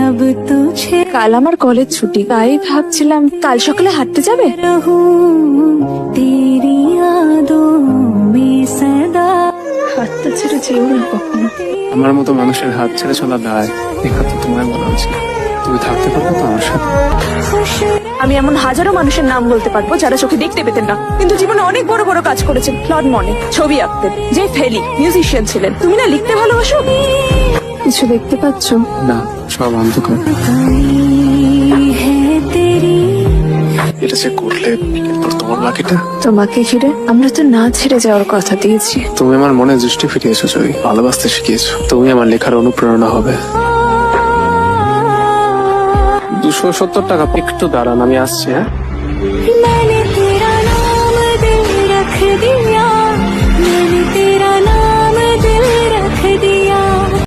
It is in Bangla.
अब तुझे কাল আমার কলেজ ছুটি, তাই ভাবছিলাম কাল সকালে হাঁটতে যাবে। रहूं तेरी यादों में सदा। হাতটা ছেড়ে যেও না কখনো। আমার মতো মানুষের হাত ছেড়ে চলা দায়, এই কথা তোমায় বলা উচিত। তুমি থাকতে পারবে তো আমার সাথে? আমি এমন হাজারো মানুষের নাম বলতে পারবো যারা চোখে দেখতে পেতেন না, কিন্তু জীবনে অনেক বড় বড় কাজ করেছেন। ক্লড মনে ছবি আঁকতেন, যে ফেলি মিউজিশিয়ান ছিলেন। তুমি না লিখতে ভালোবাসো? কিছু দেখতে পাচ্ছ? না, সব অন্ধকার। है तेरी এটা যে করলে এরপর তোমার বাকিটা। তোমাকে ঘিরে আমরা তো না ছেড়ে যাওয়ার কথা দিয়েছি। তুমি আমার মনে দৃষ্টি ফিরিয়েছো জয়ী, ভালোবাসতে শিখিয়েছো। তুমি আমার লেখার অনুপ্রেরণা হবে। 270 টাকা। একটু দাঁড়ান, আমি আসছি। হ্যাঁ, मैं